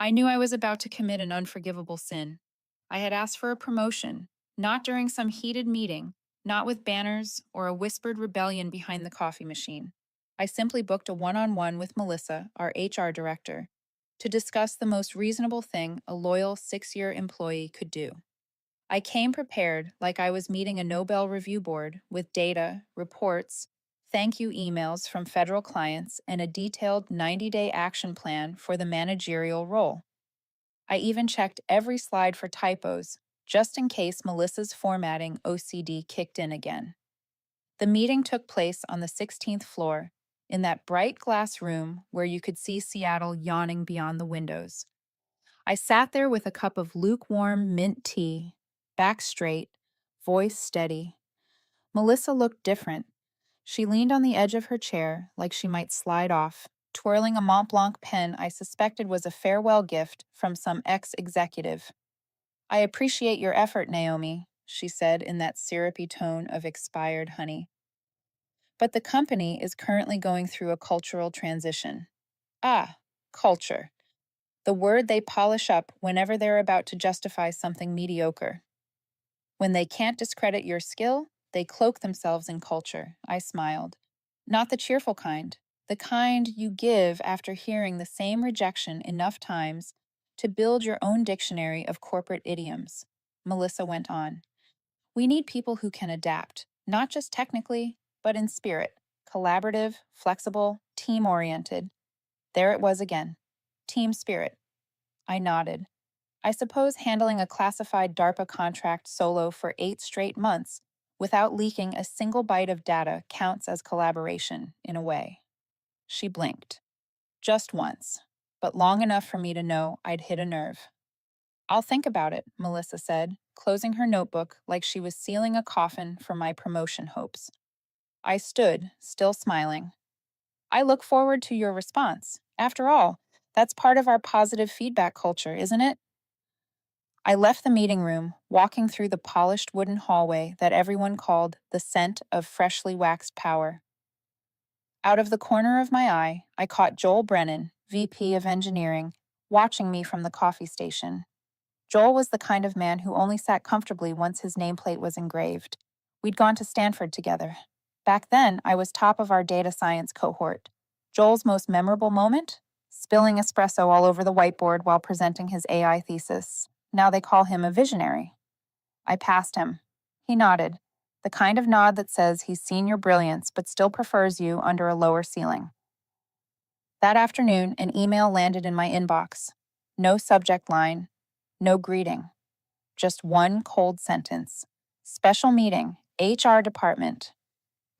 I knew I was about to commit an unforgivable sin. I had asked for a promotion, not during some heated meeting, not with banners or a whispered rebellion behind the coffee machine. I simply booked a one on one with Melissa, our HR director, to discuss the most reasonable thing a loyal 6 year employee could do. I came prepared like I was meeting a Nobel Review Board with data, reports, thank you emails from federal clients, and a detailed 90-day action plan for the managerial role. I even checked every slide for typos, just in case Melissa's formatting OCD kicked in again. The meeting took place on the 16th floor, in that bright glass room where you could see Seattle yawning beyond the windows. I sat there with a cup of lukewarm mint tea, back straight, voice steady. Melissa looked different. She leaned on the edge of her chair like she might slide off, twirling a Mont Blanc pen I suspected was a farewell gift from some ex-executive. I appreciate your effort, Naomi, she said in that syrupy tone of expired honey. But the company is currently going through a cultural transition. Ah, culture. The word they polish up whenever they're about to justify something mediocre. When they can't discredit your skill, they cloak themselves in culture, I smiled. Not the cheerful kind, the kind you give after hearing the same rejection enough times to build your own dictionary of corporate idioms. Melissa went on. We need people who can adapt, not just technically, but in spirit, collaborative, flexible, team oriented. There it was again. Team spirit. I nodded. I suppose handling a classified DARPA contract solo for 8 straight months without leaking a single byte of data counts as collaboration, in a way. She blinked. Just once, but long enough for me to know I'd hit a nerve. I'll think about it, Melissa said, closing her notebook like she was sealing a coffin for my promotion hopes. I stood, still smiling. I look forward to your response. After all, that's part of our positive feedback culture, isn't it? I left the meeting room, walking through the polished wooden hallway that everyone called the scent of freshly waxed power. Out of the corner of my eye, I caught Joel Brennan, VP of Engineering, watching me from the coffee station. Joel was the kind of man who only sat comfortably once his nameplate was engraved. We'd gone to Stanford together. Back then, I was top of our data science cohort. Joel's most memorable moment? Spilling espresso all over the whiteboard while presenting his AI thesis. Now they call him a visionary. I passed him. He nodded, the kind of nod that says he's seen your brilliance but still prefers you under a lower ceiling. That afternoon, an email landed in my inbox. No subject line, no greeting, just one cold sentence. Special meeting, HR department.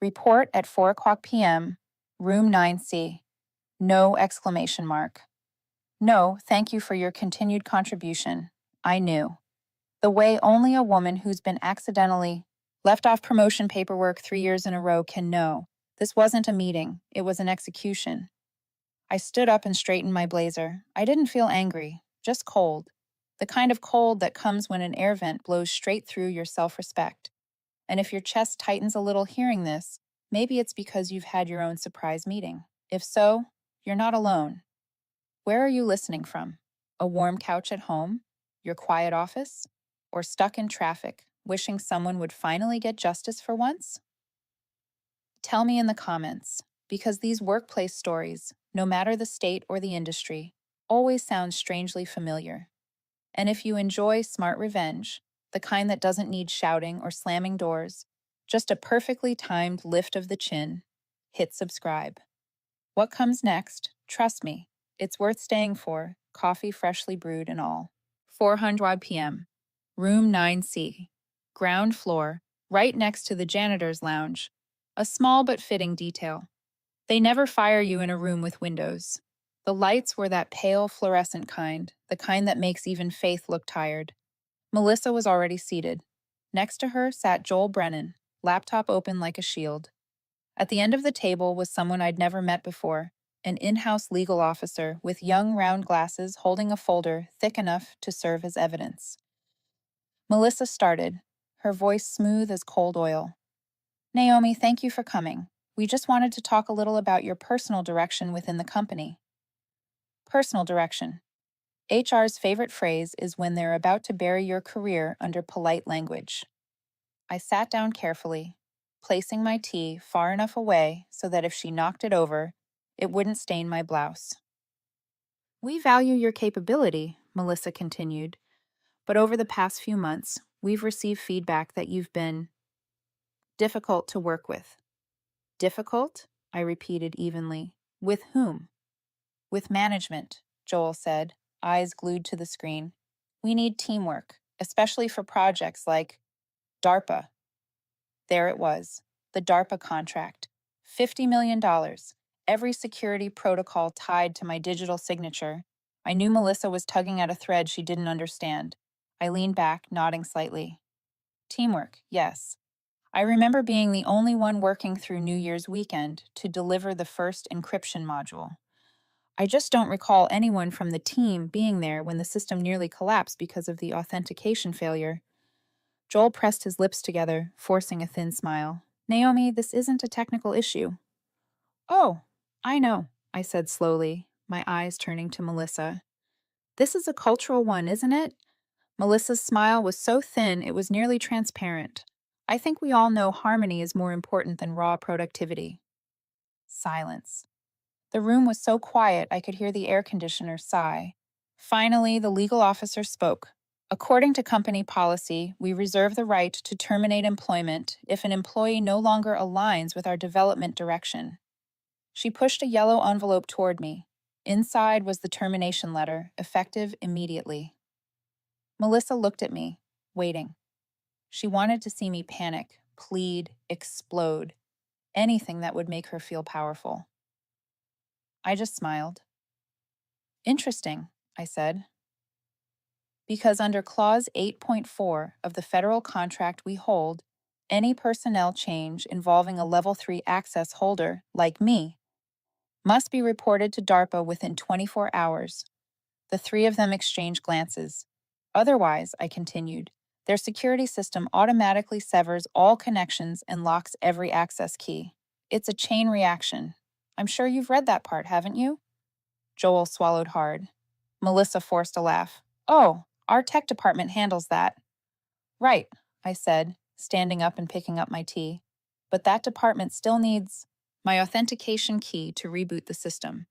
Report at 4 o'clock p.m., room 9C. No exclamation mark. No, thank you for your continued contribution. I knew. The way only a woman who's been accidentally left off promotion paperwork 3 years in a row can know. This wasn't a meeting, it was an execution. I stood up and straightened my blazer. I didn't feel angry, just cold. The kind of cold that comes when an air vent blows straight through your self-respect. And if your chest tightens a little hearing this, maybe it's because you've had your own surprise meeting. If so, you're not alone. Where are you listening from? A warm couch at home? Your quiet office? Or stuck in traffic, wishing someone would finally get justice for once? Tell me in the comments, because these workplace stories, no matter the state or the industry, always sound strangely familiar. And if you enjoy smart revenge, the kind that doesn't need shouting or slamming doors, just a perfectly timed lift of the chin, hit subscribe. What comes next, trust me, it's worth staying for, coffee freshly brewed and all. 400 p.m. Room 9C. Ground floor, right next to the janitor's lounge. A small but fitting detail. They never fire you in a room with windows. The lights were that pale fluorescent kind, the kind that makes even Faith look tired. Melissa was already seated. Next to her sat Joel Brennan, laptop open like a shield. At the end of the table was someone I'd never met before, an in-house legal officer with young round glasses holding a folder thick enough to serve as evidence. Melissa started, her voice smooth as cold oil. Naomi, thank you for coming. We just wanted to talk a little about your personal direction within the company. Personal direction. HR's favorite phrase is when they're about to bury your career under polite language. I sat down carefully, placing my tea far enough away so that if she knocked it over, it wouldn't stain my blouse. We value your capability, Melissa continued, but over the past few months, we've received feedback that you've been difficult to work with. Difficult? I repeated evenly. With whom? With management, Joel said, eyes glued to the screen. We need teamwork, especially for projects like DARPA. There it was, the DARPA contract. $50 million, every security protocol tied to my digital signature. I knew Melissa was tugging at a thread she didn't understand. I leaned back, nodding slightly. Teamwork, yes. I remember being the only one working through New Year's weekend to deliver the first encryption module. I just don't recall anyone from the team being there when the system nearly collapsed because of the authentication failure. Joel pressed his lips together, forcing a thin smile. Naomi, this isn't a technical issue. Oh, I know, I said slowly, my eyes turning to Melissa. This is a cultural one, isn't it? Melissa's smile was so thin it was nearly transparent. I think we all know harmony is more important than raw productivity. Silence. The room was so quiet I could hear the air conditioner sigh. Finally, the legal officer spoke. According to company policy, we reserve the right to terminate employment if an employee no longer aligns with our development direction. She pushed a yellow envelope toward me. Inside was the termination letter, effective immediately. Melissa looked at me, waiting. She wanted to see me panic, plead, explode, anything that would make her feel powerful. I just smiled. Interesting, I said. Because under Clause 8.4 of the federal contract we hold, any personnel change involving a Level 3 access holder, like me, must be reported to DARPA within 24 hours. The three of them exchanged glances. Otherwise, I continued, their security system automatically severs all connections and locks every access key. It's a chain reaction. I'm sure you've read that part, haven't you? Joel swallowed hard. Melissa forced a laugh. Oh, our tech department handles that. Right, I said, standing up and picking up my tea. But that department still needs my authentication key to reboot the system.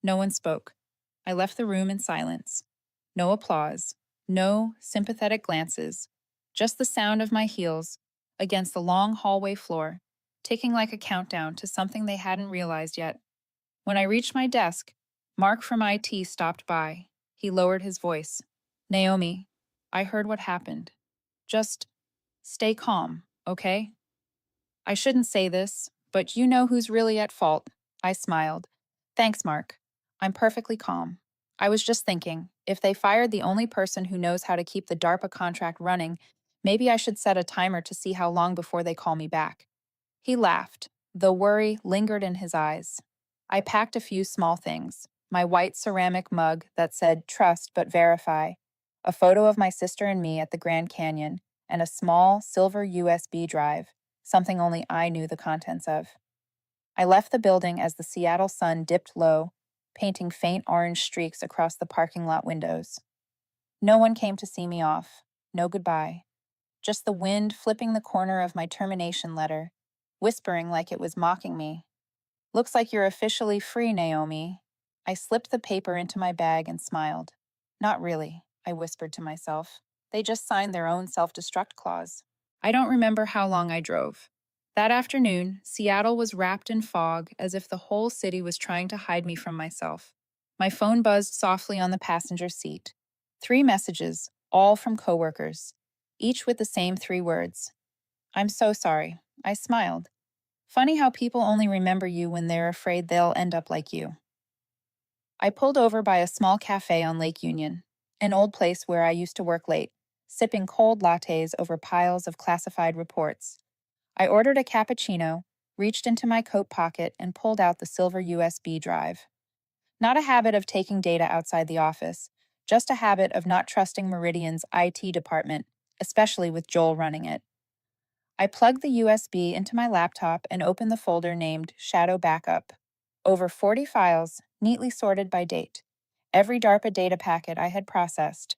No one spoke. I left the room in silence. No applause, no sympathetic glances, just the sound of my heels against the long hallway floor, ticking like a countdown to something they hadn't realized yet. When I reached my desk, Mark from IT stopped by. He lowered his voice. Naomi, I heard what happened. Just stay calm, okay? I shouldn't say this, but you know who's really at fault. I smiled. Thanks, Mark. I'm perfectly calm. I was just thinking, if they fired the only person who knows how to keep the DARPA contract running, maybe I should set a timer to see how long before they call me back. He laughed, though worry lingered in his eyes. I packed a few small things. My white ceramic mug that said trust but verify, a photo of my sister and me at the Grand Canyon, and a small silver USB drive, something only I knew the contents of. I left the building as the Seattle sun dipped low, painting faint orange streaks across the parking lot windows. No one came to see me off. No goodbye. Just the wind flipping the corner of my termination letter, whispering like it was mocking me. Looks like you're officially free, Naomi. I slipped the paper into my bag and smiled. Not really, I whispered to myself. They just signed their own self-destruct clause. I don't remember how long I drove. That afternoon, Seattle was wrapped in fog as if the whole city was trying to hide me from myself. My phone buzzed softly on the passenger seat. 3 messages, all from coworkers, each with the same 3 words. I'm so sorry. I smiled. Funny how people only remember you when they're afraid they'll end up like you. I pulled over by a small cafe on Lake Union, an old place where I used to work late, sipping cold lattes over piles of classified reports. I ordered a cappuccino, reached into my coat pocket, and pulled out the silver USB drive. Not a habit of taking data outside the office, just a habit of not trusting Meridian's IT department, especially with Joel running it. I plugged the USB into my laptop and opened the folder named Shadow Backup. Over 40 files, neatly sorted by date. every DARPA data packet I had processed.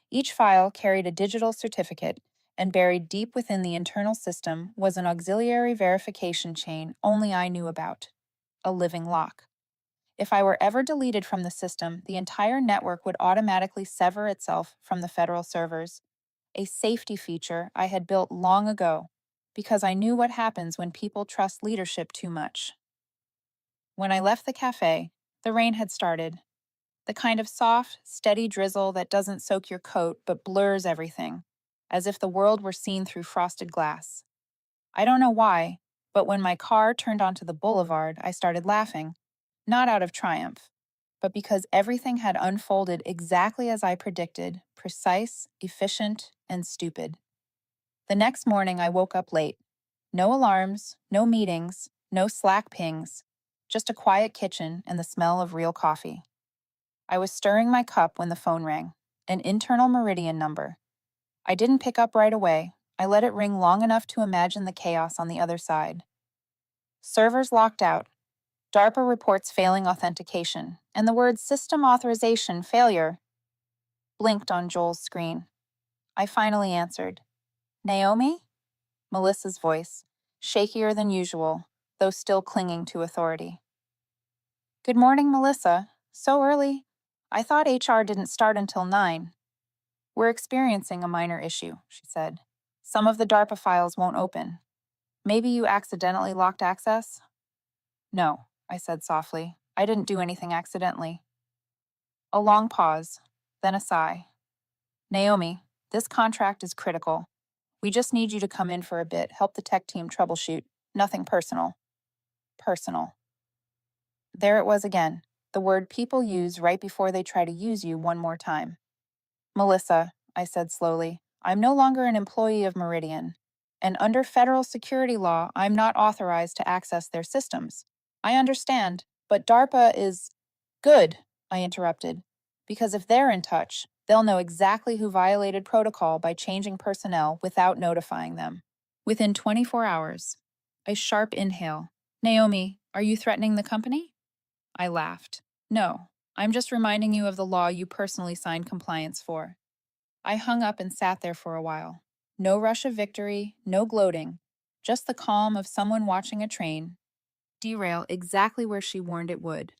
Each file carried a digital certificate, and buried deep within the internal system was an auxiliary verification chain only I knew about: a living lock. If I were ever deleted from the system, the entire network would automatically sever itself from the federal servers, a safety feature I had built long ago because I knew what happens when people trust leadership too much. When I left the cafe, the rain had started, the kind of soft, steady drizzle that doesn't soak your coat but blurs everything, as if the world were seen through frosted glass. I don't know why, but when my car turned onto the boulevard, I started laughing, not out of triumph, but because everything had unfolded exactly as I predicted: precise, efficient, and stupid. The next morning, I woke up late. No alarms, no meetings, no Slack pings, just a quiet kitchen and the smell of real coffee. I was stirring my cup when the phone rang, an internal Meridian number. I didn't pick up right away. I let it ring long enough to imagine the chaos on the other side. Servers locked out, DARPA reports failing authentication, and the word system authorization failure blinked on Joel's screen. I finally answered. Naomi? Melissa's voice, shakier than usual, though still clinging to authority. Good morning, Melissa. So early? I thought HR didn't start until 9. We're experiencing a minor issue, she said. Some of the DARPA files won't open. Maybe you accidentally locked access? No, I said softly. I didn't do anything accidentally. A long pause, then a sigh. Naomi, this contract is critical. We just need you to come in for a bit, help the tech team troubleshoot. Nothing personal. Personal. There it was again, the word people use right before they try to use you one more time. Melissa, I said slowly, I'm no longer an employee of Meridian, and under federal security law, I'm not authorized to access their systems. I understand, but DARPA is good, I interrupted, because if they're in touch, they'll know exactly who violated protocol by changing personnel without notifying them. Within 24 hours, a sharp inhale. Naomi, are you threatening the company? I laughed. No, I'm just reminding you of the law you personally signed compliance for. I hung up and sat there for a while. No rush of victory, no gloating, just the calm of someone watching a train derail exactly where she warned it would.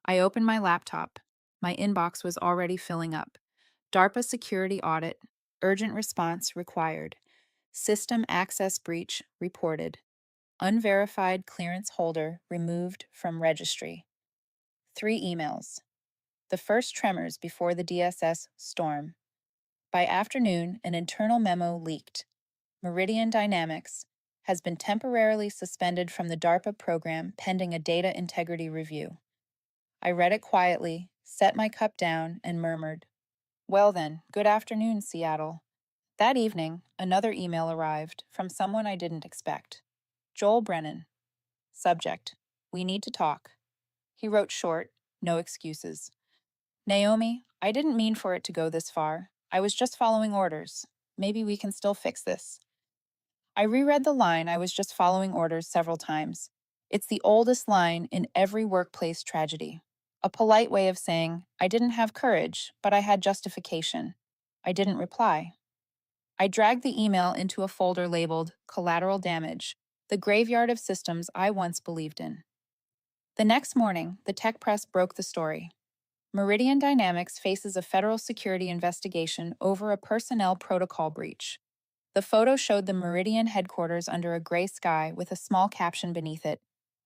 I opened my laptop. My inbox was already filling up. DARPA security audit, urgent response required. System access breach reported. Unverified clearance holder removed from registry. 3 emails. The first tremors before the DSS storm. By afternoon, an internal memo leaked. Meridian Dynamics has been temporarily suspended from the DARPA program pending a data integrity review. I read it quietly, set my cup down, and murmured, Well then, good afternoon, Seattle. That evening, another email arrived from someone I didn't expect. Joel Brennan. Subject: We need to talk. He wrote short, no excuses. Naomi, I didn't mean for it to go this far. I was just following orders. Maybe we can still fix this. I reread the line, I was just following orders, several times. It's the oldest line in every workplace tragedy. A polite way of saying, I didn't have courage, but I had justification. I didn't reply. I dragged the email into a folder labeled Collateral Damage, the graveyard of systems I once believed in. The next morning, the tech press broke the story. Meridian Dynamics faces a federal security investigation over a personnel protocol breach. The photo showed the Meridian headquarters under a gray sky with a small caption beneath it.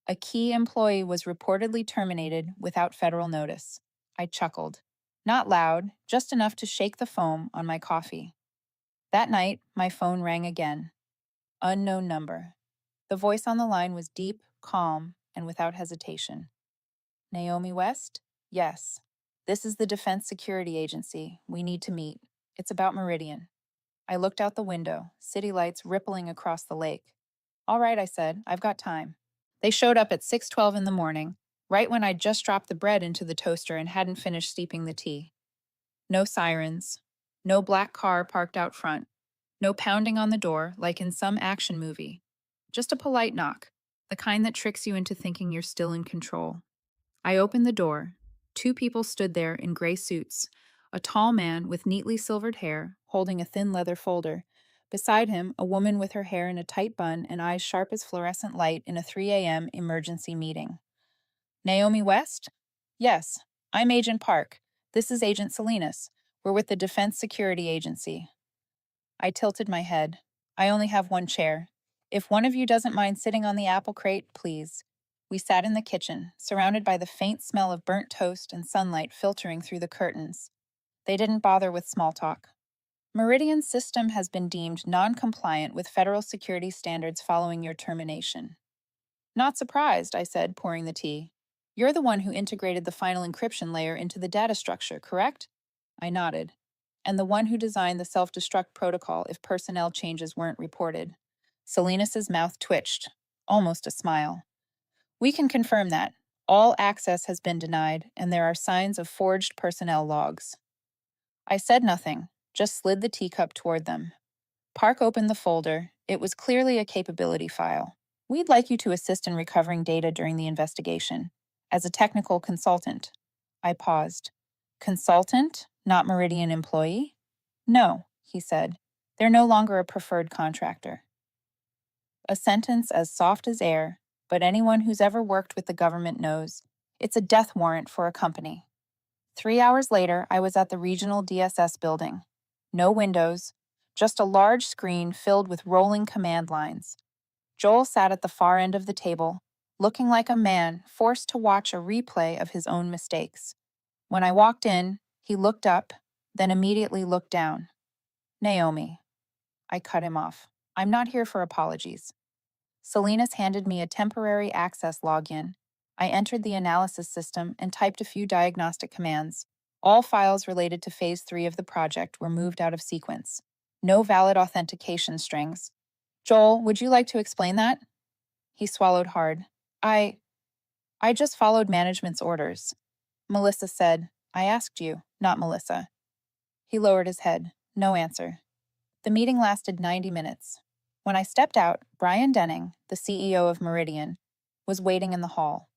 A key employee was reportedly terminated without federal notice. I chuckled. Not loud, just enough to shake the foam on my coffee. That night, my phone rang again. Unknown number. The voice on the line was deep, calm, and without hesitation. Naomi West? Yes. This is the Defense Security Agency. We need to meet. It's about Meridian. I looked out the window, city lights rippling across the lake. All right, I said, I've got time. They showed up at 6:12 in the morning, right when I'd just dropped the bread into the toaster and hadn't finished steeping the tea. No sirens, no black car parked out front, no pounding on the door like in some action movie. Just a polite knock, the kind that tricks you into thinking you're still in control. I opened the door. 2 people stood there in gray suits. A tall man with neatly silvered hair, holding a thin leather folder. Beside him, a woman with her hair in a tight bun and eyes sharp as fluorescent light in a 3 a.m. emergency meeting. Naomi West? Yes, I'm Agent Park. This is Agent Salinas. We're with the Defense Security Agency. I tilted my head. I only have one chair. If one of you doesn't mind sitting on the apple crate, please. We sat in the kitchen, surrounded by the faint smell of burnt toast and sunlight filtering through the curtains. They didn't bother with small talk. Meridian's system has been deemed non-compliant with federal security standards following your termination. Not surprised, I said, pouring the tea. You're the one who integrated the final encryption layer into the data structure, correct? I nodded. And the one who designed the self-destruct protocol if personnel changes weren't reported. Salinas's mouth twitched, almost a smile. We can confirm that. All access has been denied, and there are signs of forged personnel logs. I said nothing, just slid the teacup toward them. Park opened the folder. It was clearly a capability file. We'd like you to assist in recovering data during the investigation. As a technical consultant. I paused. Consultant, not Meridian employee? No, he said. They're no longer a preferred contractor. A sentence as soft as air, but anyone who's ever worked with the government knows. It's a death warrant for a company. 3 hours later, I was at the regional DSS building. No windows, just a large screen filled with rolling command lines. Joel sat at the far end of the table, looking like a man forced to watch a replay of his own mistakes. When I walked in, he looked up, then immediately looked down. Naomi. I cut him off. I'm not here for apologies. Salinas handed me a temporary access login. I entered the analysis system and typed a few diagnostic commands. All files related to Phase 3 of the project were moved out of sequence. No valid authentication strings. Joel, would you like to explain that? He swallowed hard. I just followed management's orders. Melissa said, I asked you, not Melissa. He lowered his head. No answer. The meeting lasted 90 minutes. When I stepped out, Brian Denning, the CEO of Meridian, was waiting in the hall.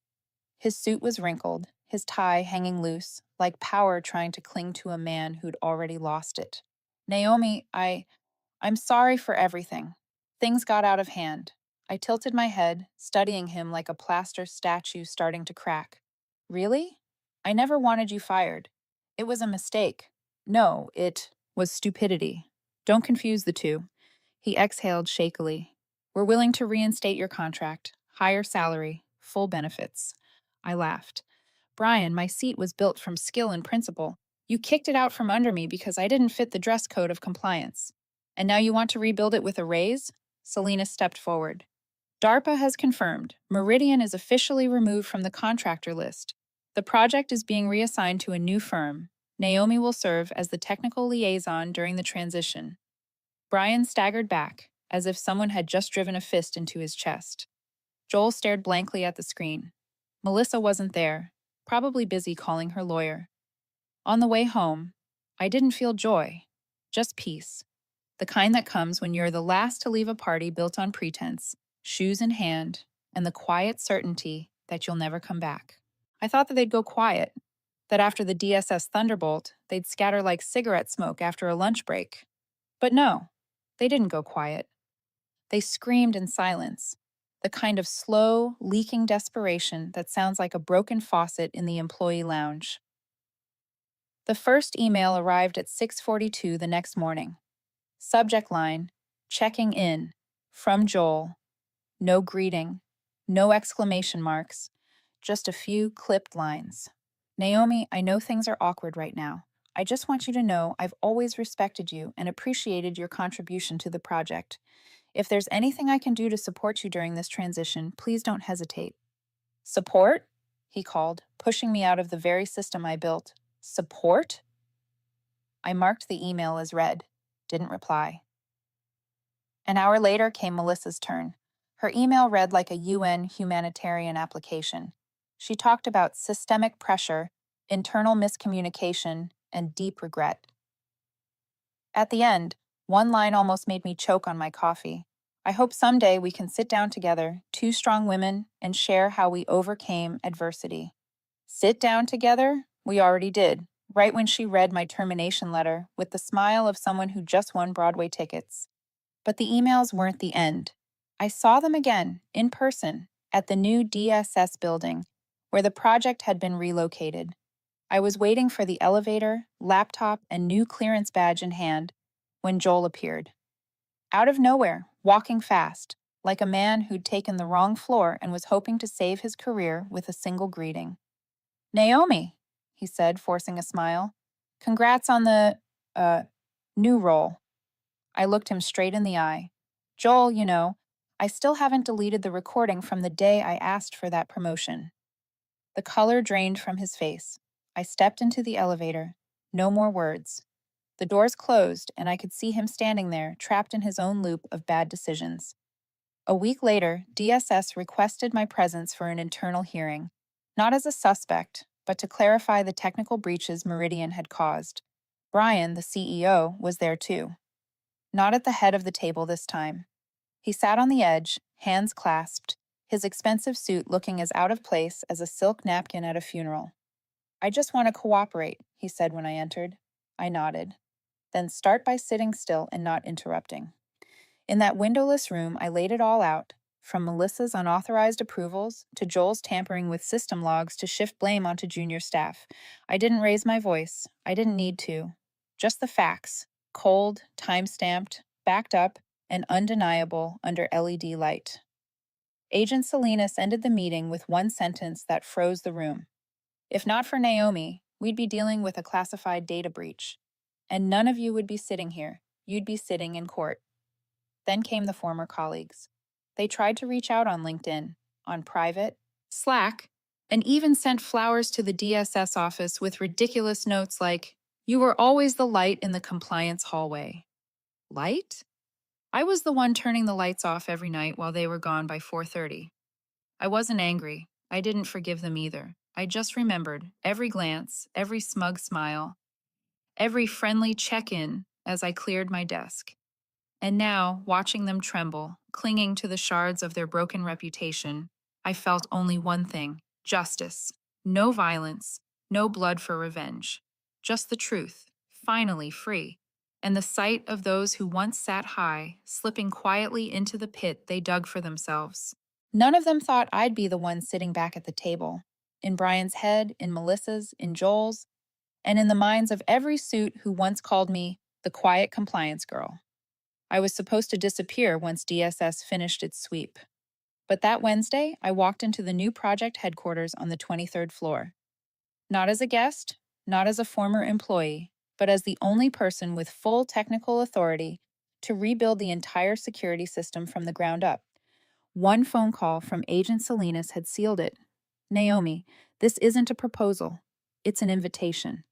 His suit was wrinkled, his tie hanging loose, like power trying to cling to a man who'd already lost it. Naomi, I'm sorry for everything. Things got out of hand. I tilted my head, studying him like a plaster statue starting to crack. Really? I never wanted you fired. It was a mistake. No, it was stupidity. Don't confuse the two. He exhaled shakily. We're willing to reinstate your contract. Higher salary, full benefits. I laughed. Brian, my seat was built from skill and principle. You kicked it out from under me because I didn't fit the dress code of compliance. And now you want to rebuild it with a raise? Salinas stepped forward. DARPA has confirmed Meridian is officially removed from the contractor list. The project is being reassigned to a new firm. Naomi will serve as the technical liaison during the transition. Brian staggered back, as if someone had just driven a fist into his chest. Joel stared blankly at the screen. Melissa wasn't there, probably busy calling her lawyer. On the way home, I didn't feel joy, just peace. The kind that comes when you're the last to leave a party built on pretense, shoes in hand, and the quiet certainty that you'll never come back. I thought that they'd go quiet, that after the DSS Thunderbolt, they'd scatter like cigarette smoke after a lunch break. But no, they didn't go quiet. They screamed in silence, the kind of slow, leaking desperation that sounds like a broken faucet in the employee lounge. The first email arrived at 6:42 the next morning. Subject line, checking in, from Joel. No greeting, no exclamation marks, just a few clipped lines. Naomi, I know things are awkward right now. I just want you to know I've always respected you and appreciated your contribution to the project. If there's anything I can do to support you during this transition, please don't hesitate. Support? He called, pushing me out of the very system I built. Support? I marked the email as read. Didn't reply. An hour later came Melissa's turn. Her email read like a UN humanitarian application. She talked about systemic pressure, internal miscommunication, and deep regret. At the end, one line almost made me choke on my coffee. I hope someday we can sit down together, two strong women, and share how we overcame adversity. Sit down together? We already did, right when she read my termination letter with the smile of someone who just won Broadway tickets. But the emails weren't the end. I saw them again, in person, at the new DSS building, where the project had been relocated. I was waiting for the elevator, laptop, and new clearance badge in hand when Joel appeared. Out of nowhere, walking fast, like a man who'd taken the wrong floor and was hoping to save his career with a single greeting. "Naomi," he said, forcing a smile. "Congrats on the, uh, new role." I looked him straight in the eye. "Joel, I still haven't deleted the recording from the day I asked for that promotion." The color drained from his face. I stepped into the elevator. No more words. The doors closed, and I could see him standing there, trapped in his own loop of bad decisions. A week later, DSS requested my presence for an internal hearing, not as a suspect, but to clarify the technical breaches Meridian had caused. Brian, the CEO, was there too. Not at the head of the table this time. He sat on the edge, hands clasped, his expensive suit looking as out of place as a silk napkin at a funeral. "I just want to cooperate," he said when I entered. I nodded. "Then start by sitting still and not interrupting." In that windowless room, I laid it all out, from Melissa's unauthorized approvals to Joel's tampering with system logs to shift blame onto junior staff. I didn't raise my voice. I didn't need to. Just the facts, cold, time-stamped, backed up, and undeniable under LED light. Agent Salinas ended the meeting with one sentence that froze the room. "If not for Naomi, we'd be dealing with a classified data breach. And none of you would be sitting here. You'd be sitting in court." Then came the former colleagues. They tried to reach out on LinkedIn, on private, Slack, and even sent flowers to the DSS office with ridiculous notes like, "You were always the light in the compliance hallway." Light? I was the one turning the lights off every night while they were gone by 4:30. I wasn't angry. I didn't forgive them either. I just remembered every glance, every smug smile, every friendly check-in as I cleared my desk. And now, watching them tremble, clinging to the shards of their broken reputation, I felt only one thing: justice. No violence, no blood for revenge. Just the truth, finally free. And the sight of those who once sat high, slipping quietly into the pit they dug for themselves. None of them thought I'd be the one sitting back at the table. In Brian's head, in Melissa's, in Joel's, and in the minds of every suit who once called me the quiet compliance girl. I was supposed to disappear once DSS finished its sweep. But that Wednesday, I walked into the new project headquarters on the 23rd floor. Not as a guest, not as a former employee, but as the only person with full technical authority to rebuild the entire security system from the ground up. One phone call from Agent Salinas had sealed it. "Naomi, this isn't a proposal. It's an invitation.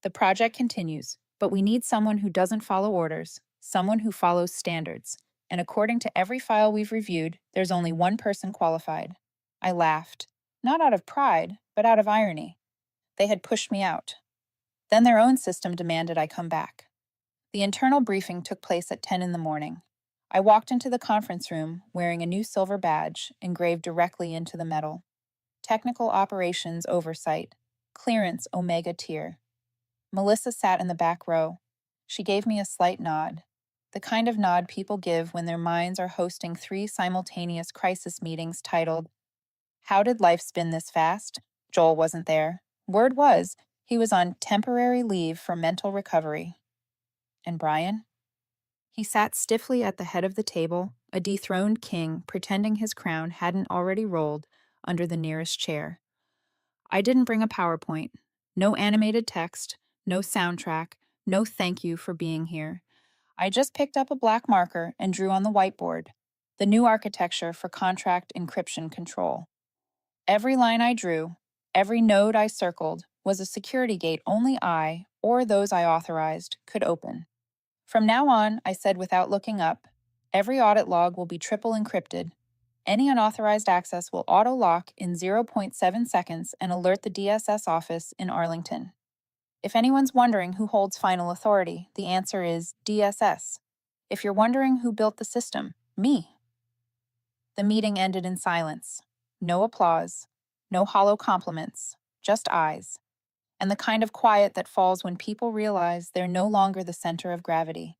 The project continues, but we need someone who doesn't follow orders, someone who follows standards. And according to every file we've reviewed, there's only one person qualified." I laughed, not out of pride, but out of irony. They had pushed me out. Then their own system demanded I come back. The internal briefing took place at 10 in the morning. I walked into the conference room wearing a new silver badge engraved directly into the metal. Technical Operations Oversight, Clearance Omega Tier. Melissa sat in the back row. She gave me a slight nod, the kind of nod people give when their minds are hosting 3 simultaneous crisis meetings titled, "How did life spin this fast?" Joel wasn't there. Word was, he was on temporary leave for mental recovery. And Brian? He sat stiffly at the head of the table, a dethroned king pretending his crown hadn't already rolled under the nearest chair. I didn't bring a PowerPoint. No animated text, no soundtrack, no thank you for being here. I just picked up a black marker and drew on the whiteboard, the new architecture for contract encryption control. Every line I drew, every node I circled, was a security gate only I, or those I authorized, could open. From now on, I said without looking up, every audit log will be triple encrypted. Any unauthorized access will auto-lock in 0.7 seconds and alert the DSS office in Arlington. If anyone's wondering who holds final authority, the answer is DSS. If you're wondering who built the system, me. The meeting ended in silence. No applause, no hollow compliments, just eyes. and the kind of quiet that falls when people realize they're no longer the center of gravity.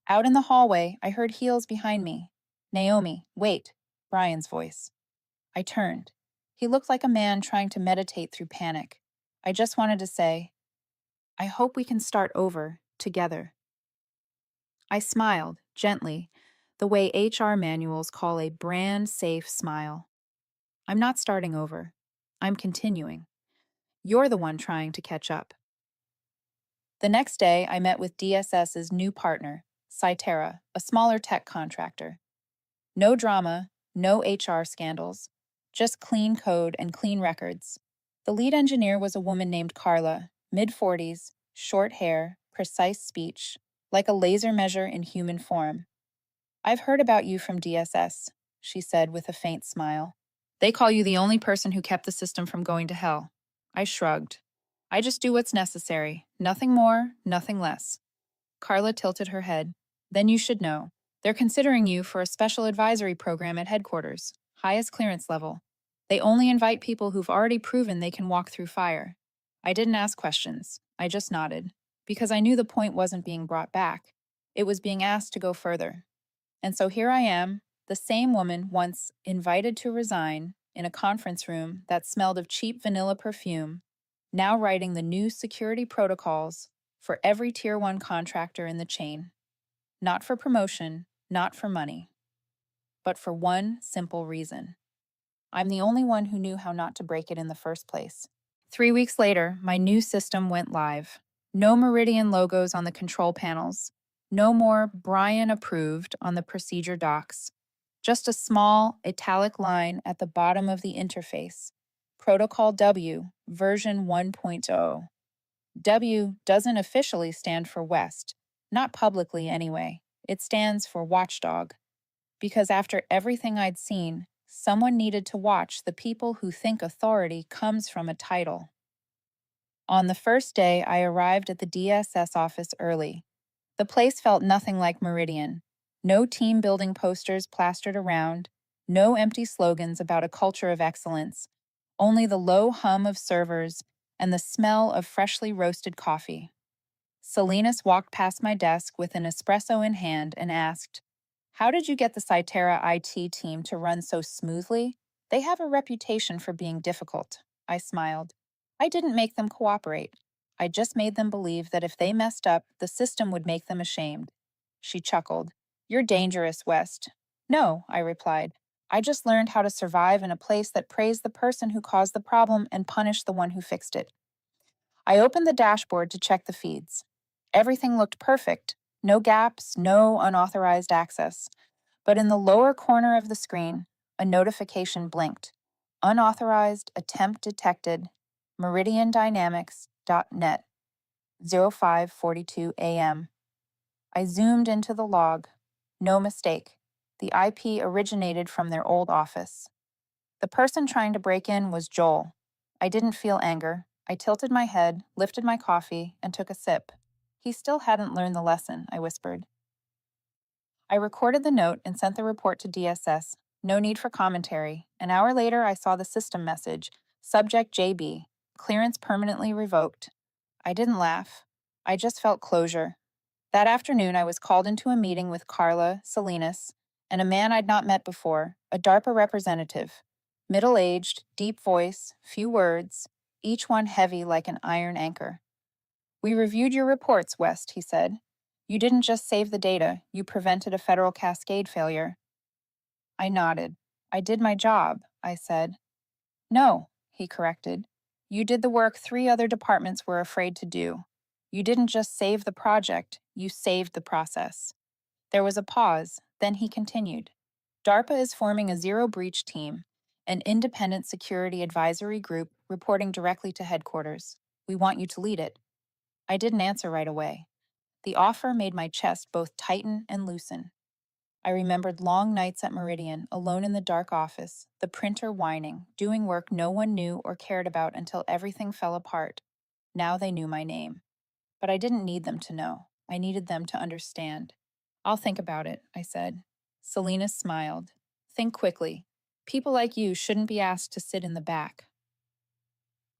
Out in the hallway, I heard heels behind me. Naomi, wait, Brian's voice. I turned. He looked like a man trying to meditate through panic. I just wanted to say, I hope we can start over, together. I smiled, gently, the way HR manuals call a brand safe smile. I'm not starting over. I'm continuing. You're the one trying to catch up. The next day, I met with DSS's new partner, Cytera, a smaller tech contractor. No drama, no HR scandals, just clean code and clean records. The lead engineer was a woman named Carla, mid-40s, short hair, precise speech, like a laser measure in human form. I've heard about you from DSS, she said with a faint smile. They call you the only person who kept the system from going to hell. I shrugged. I just do what's necessary. Nothing more, nothing less. Carla tilted her head. Then you should know. They're considering you for a special advisory program at headquarters, highest clearance level. They only invite people who've already proven they can walk through fire. I didn't ask questions. I just nodded, because I knew the point wasn't being brought back. It was being asked to go further. And so here I am, the same woman once invited to resign in a conference room that smelled of cheap vanilla perfume, now writing the new security protocols for every Tier 1 contractor in the chain. Not for promotion, not for money, but for one simple reason. I'm the only one who knew how not to break it in the first place. 3 weeks later, my new system went live. No Meridian logos on the control panels. No more Brian approved on the procedure docs. Just a small, italic line at the bottom of the interface. Protocol W, version 1.0. W doesn't officially stand for West, not publicly anyway. It stands for watchdog. Because after everything I'd seen, someone needed to watch the people who think authority comes from a title. On the first day, I arrived at the DSS office early. The place felt nothing like Meridian. No team building posters plastered around, no empty slogans about a culture of excellence, only the low hum of servers and the smell of freshly roasted coffee. Salinas walked past my desk with an espresso in hand and asked, "How did you get the Cytera IT team to run so smoothly? They have a reputation for being difficult." I smiled. I didn't make them cooperate. I just made them believe that if they messed up, the system would make them ashamed. She chuckled. "You're dangerous, West." "No," I replied. "I just learned how to survive in a place that praised the person who caused the problem and punished the one who fixed it." I opened the dashboard to check the feeds. Everything looked perfect. No gaps, no unauthorized access. But in the lower corner of the screen, a notification blinked. Unauthorized attempt detected. meridiandynamics.net, 0542 AM. I zoomed into the log. No mistake. The IP originated from their old office. The person trying to break in was Joel. I didn't feel anger. I tilted my head, lifted my coffee, and took a sip. He still hadn't learned the lesson, I whispered. I recorded the note and sent the report to DSS. No need for commentary. An hour later, I saw the system message, subject JB, clearance permanently revoked. I didn't laugh. I just felt closure. That afternoon, I was called into a meeting with Carla, Salinas, and a man I'd not met before, a DARPA representative. Middle-aged, deep voice, few words, each one heavy like an iron anchor. "We reviewed your reports, West," he said. "You didn't just save the data, you prevented a federal cascade failure." I nodded. "I did my job," I said. "No," he corrected. "You did the work 3 other departments were afraid to do. You didn't just save the project, you saved the process." There was a pause, then he continued. "DARPA is forming a zero-breach team, an independent security advisory group reporting directly to headquarters. We want you to lead it." I didn't answer right away. The offer made my chest both tighten and loosen. I remembered long nights at Meridian, alone in the dark office, the printer whining, doing work no one knew or cared about until everything fell apart. Now they knew my name. But I didn't need them to know. I needed them to understand. "I'll think about it," I said. Salinas smiled. "Think quickly. People like you shouldn't be asked to sit in the back."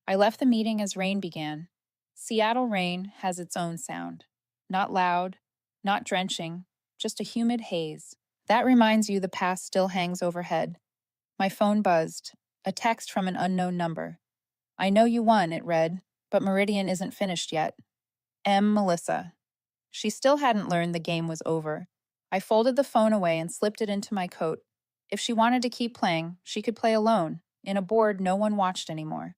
I left the meeting as rain began. Seattle rain has its own sound. Not loud, not drenching, just a humid haze. That reminds you the past still hangs overhead. My phone buzzed. A text from an unknown number. I know you won, it read, but Meridian isn't finished yet. Melissa. She still hadn't learned the game was over. I folded the phone away and slipped it into my coat. If she wanted to keep playing, she could play alone, in a board no one watched anymore.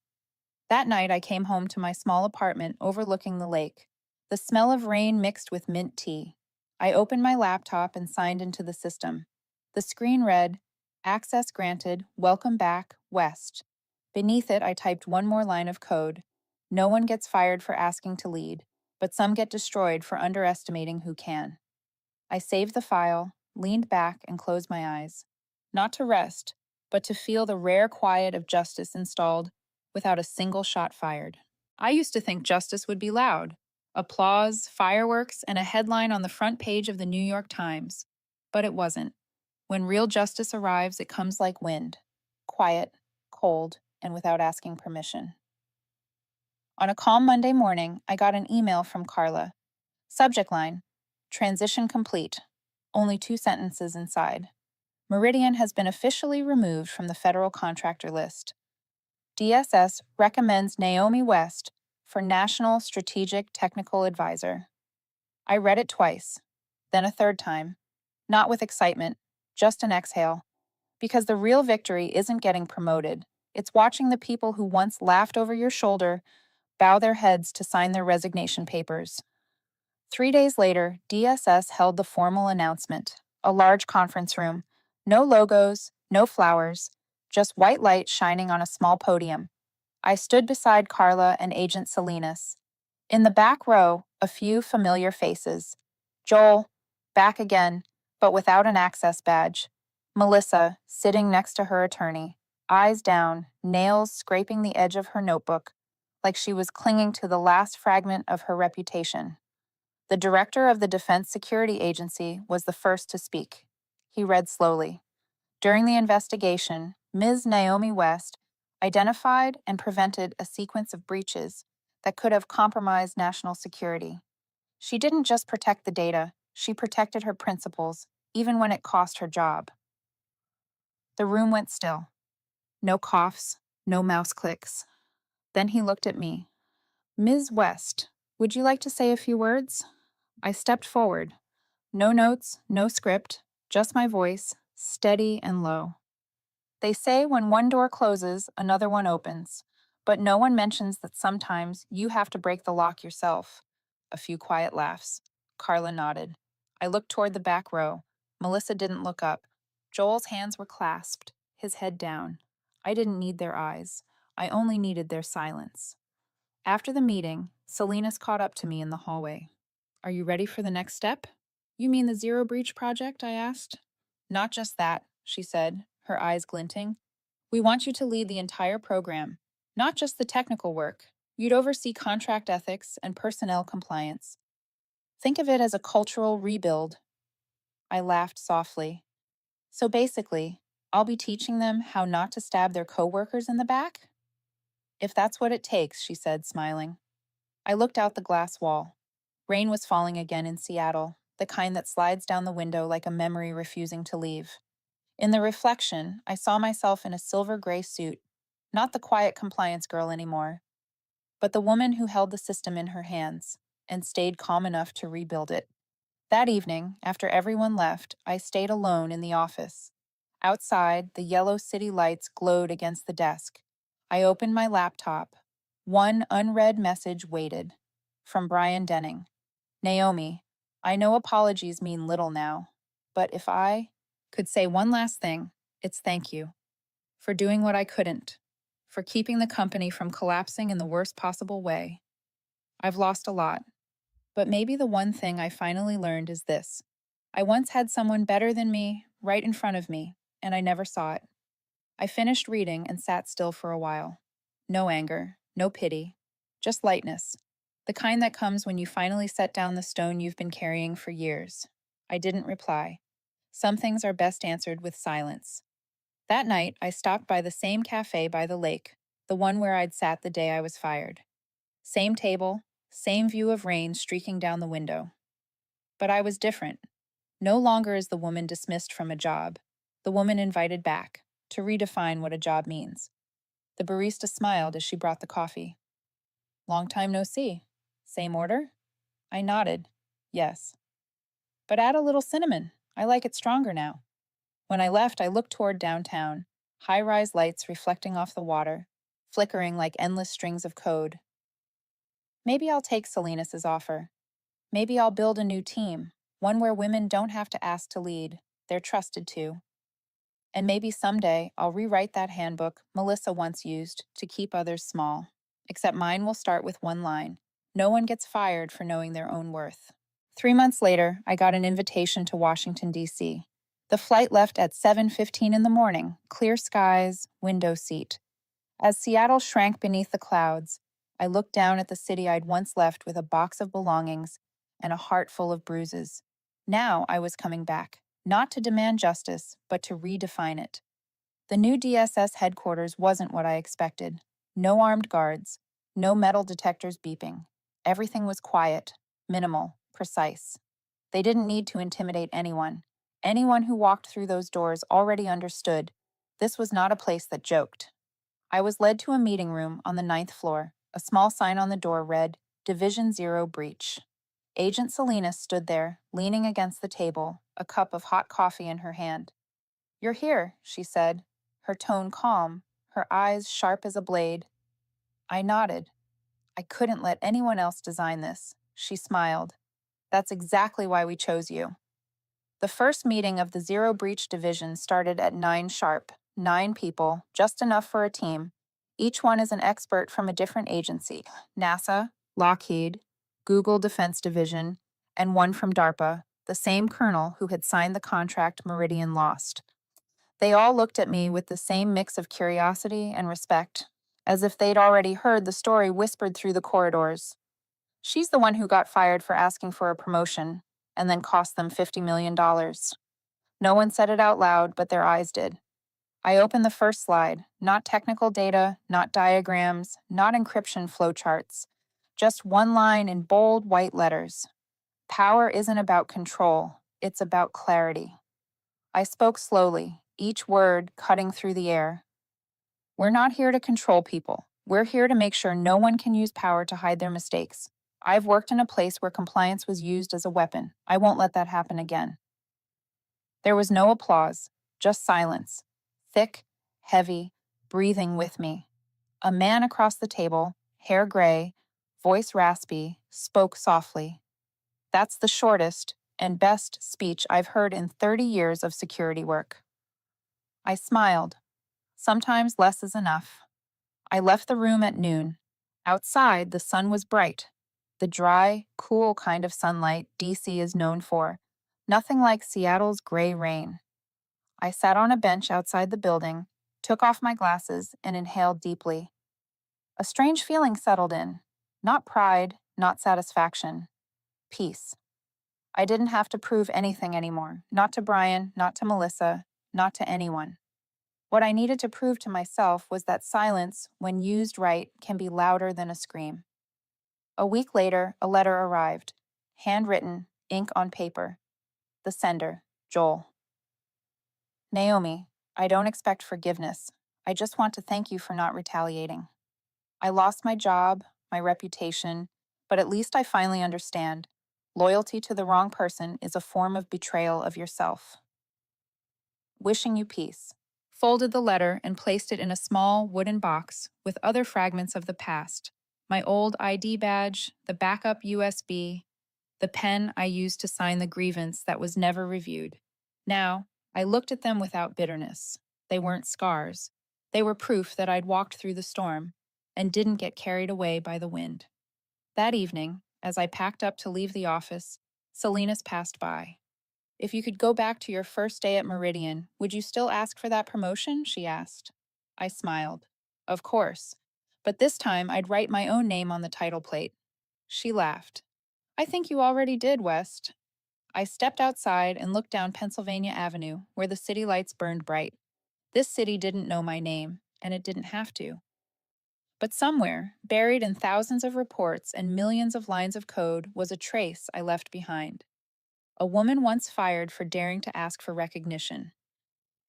That night, I came home to my small apartment overlooking the lake. The smell of rain mixed with mint tea. I opened my laptop and signed into the system. The screen read, "Access granted, welcome back, West." Beneath it, I typed one more line of code. No one gets fired for asking to lead, but some get destroyed for underestimating who can. I saved the file, leaned back, and closed my eyes. Not to rest, but to feel the rare quiet of justice installed without a single shot fired. I used to think justice would be loud applause, fireworks, and a headline on the front page of the New York Times. But it wasn't. When real justice arrives, it comes like wind quiet, cold, and without asking permission. On a calm Monday morning, I got an email from Carla. Subject line: Transition complete. Only 2 sentences inside. Meridian has been officially removed from the federal contractor list. DSS recommends Naomi West for National Strategic Technical Advisor. I read it twice, then a third time, not with excitement, just an exhale, because the real victory isn't getting promoted. It's watching the people who once laughed over your shoulder bow their heads to sign their resignation papers. 3 days later, DSS held the formal announcement, a large conference room. No logos, no flowers, just white light shining on a small podium. I stood beside Carla and Agent Salinas. In the back row, a few familiar faces. Joel, back again, but without an access badge. Melissa, sitting next to her attorney, eyes down, nails scraping the edge of her notebook, like she was clinging to the last fragment of her reputation. The director of the Defense Security Agency was the first to speak. He read slowly. During the investigation, Ms. Naomi West identified and prevented a sequence of breaches that could have compromised national security. She didn't just protect the data, she protected her principles, even when it cost her job. The room went still. No coughs, no mouse clicks. Then he looked at me. "Ms. West, would you like to say a few words?" I stepped forward. No notes, no script, just my voice, steady and low. They say when one door closes, another one opens. But no one mentions that sometimes you have to break the lock yourself. A few quiet laughs. Carla nodded. I looked toward the back row. Melissa didn't look up. Joel's hands were clasped, his head down. I didn't need their eyes. I only needed their silence. After the meeting, Salinas caught up to me in the hallway. "Are you ready for the next step?" "You mean the Zero Breach project?" I asked. "Not just that," she said, her eyes glinting. "We want you to lead the entire program, not just the technical work. You'd oversee contract ethics and personnel compliance. Think of it as a cultural rebuild." I laughed softly. "So basically, I'll be teaching them how not to stab their coworkers in the back?" "If that's what it takes," she said, smiling. I looked out the glass wall. Rain was falling again in Seattle, the kind that slides down the window like a memory refusing to leave. In the reflection, I saw myself in a silver gray suit, not the quiet compliance girl anymore, but the woman who held the system in her hands and stayed calm enough to rebuild it. That evening, after everyone left, I stayed alone in the office. Outside, the yellow city lights glowed against the desk. I opened my laptop. One unread message waited. From Brian Denning. "Naomi, I know apologies mean little now, but if I could say one last thing, it's thank you. For doing what I couldn't. For keeping the company from collapsing in the worst possible way. I've lost a lot. But maybe the one thing I finally learned is this. I once had someone better than me right in front of me, and I never saw it." I finished reading and sat still for a while. No anger, no pity, just lightness. The kind that comes when you finally set down the stone you've been carrying for years. I didn't reply. Some things are best answered with silence. That night, I stopped by the same cafe by the lake. the one where I'd sat the day I was fired. Same table, same view of rain streaking down the window. But I was different. No longer is the woman dismissed from a job, the woman invited back to redefine what a job means. The barista smiled as she brought the coffee. Long time no see. Same order? I nodded. Yes. But add a little cinnamon. I like it stronger now. When I left, I looked toward downtown, high-rise lights reflecting off the water, flickering like endless strings of code. Maybe I'll take Salinas' offer. Maybe I'll build a new team, one where women don't have to ask to lead, they're trusted to. And maybe someday I'll rewrite that handbook Melissa once used to keep others small. Except mine will start with one line: no one gets fired for knowing their own worth. 3 months later, I got an invitation to Washington, D.C. The flight left at 7:15 in the morning, clear skies, window seat. As Seattle shrank beneath the clouds, I looked down at the city I'd once left with a box of belongings and a heart full of bruises. Now I was coming back, not to demand justice, but to redefine it. The new DSS headquarters wasn't what I expected. No armed guards, no metal detectors beeping. Everything was quiet, minimal, precise. They didn't need to intimidate anyone. Anyone who walked through those doors already understood. This was not a place that joked. I was led to a meeting room on the ninth floor. A small sign on the door read, Division Zero Breach. Agent Salinas stood there, leaning against the table, a cup of hot coffee in her hand. You're here, she said, her tone calm, her eyes sharp as a blade. I nodded. I couldn't let anyone else design this. She smiled. That's exactly why we chose you. The first meeting of the Zero Breach Division started at 9 sharp. 9 people, just enough for a team. Each one is an expert from a different agency: NASA, Lockheed, Google Defense Division, and one from DARPA, the same colonel who had signed the contract Meridian lost. They all looked at me with the same mix of curiosity and respect, as if they'd already heard the story whispered through the corridors. She's the one who got fired for asking for a promotion, and then cost them $50 million. No one said it out loud, but their eyes did. I opened the first slide, not technical data, not diagrams, not encryption flowcharts, just one line in bold white letters. Power isn't about control, it's about clarity. I spoke slowly, each word cutting through the air. We're not here to control people. We're here to make sure no one can use power to hide their mistakes. I've worked in a place where compliance was used as a weapon. I won't let that happen again. There was no applause, just silence. Thick, heavy, breathing with me. A man across the table, hair gray, voice raspy, spoke softly. That's the shortest and best speech I've heard in 30 years of security work. I smiled. Sometimes less is enough. I left the room at noon. Outside, the sun was bright. The dry, cool kind of sunlight DC is known for. Nothing like Seattle's gray rain. I sat on a bench outside the building, took off my glasses, and inhaled deeply. A strange feeling settled in. Not pride, not satisfaction. Peace. I didn't have to prove anything anymore. Not to Brian, not to Melissa, not to anyone. What I needed to prove to myself was that silence, when used right, can be louder than a scream. A week later, a letter arrived. Handwritten, ink on paper. The sender, Joel. Naomi, I don't expect forgiveness. I just want to thank you for not retaliating. I lost my job, my reputation, but at least I finally understand. Loyalty to the wrong person is a form of betrayal of yourself. Wishing you peace. Folded the letter and placed it in a small wooden box with other fragments of the past. My old ID badge, the backup USB, the pen I used to sign the grievance that was never reviewed. Now, I looked at them without bitterness. They weren't scars. They were proof that I'd walked through the storm and didn't get carried away by the wind. That evening, as I packed up to leave the office, Salinas passed by. If you could go back to your first day at Meridian, would you still ask for that promotion? She asked. I smiled. Of course. But this time I'd write my own name on the title plate. She laughed. I think you already did, West. I stepped outside and looked down Pennsylvania Avenue, where the city lights burned bright. This city didn't know my name, and it didn't have to. But somewhere, buried in thousands of reports and millions of lines of code, was a trace I left behind. A woman once fired for daring to ask for recognition.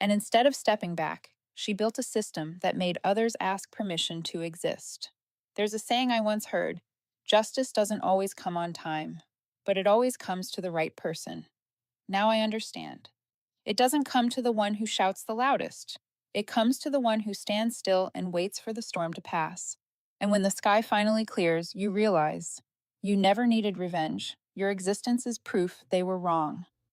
And instead of stepping back, she built a system that made others ask permission to exist. There's a saying I once heard: justice doesn't always come on time, but it always comes to the right person. Now I understand. It doesn't come to the one who shouts the loudest. It comes to the one who stands still and waits for the storm to pass. And when the sky finally clears, you realize you never needed revenge. Your existence is proof they were wrong.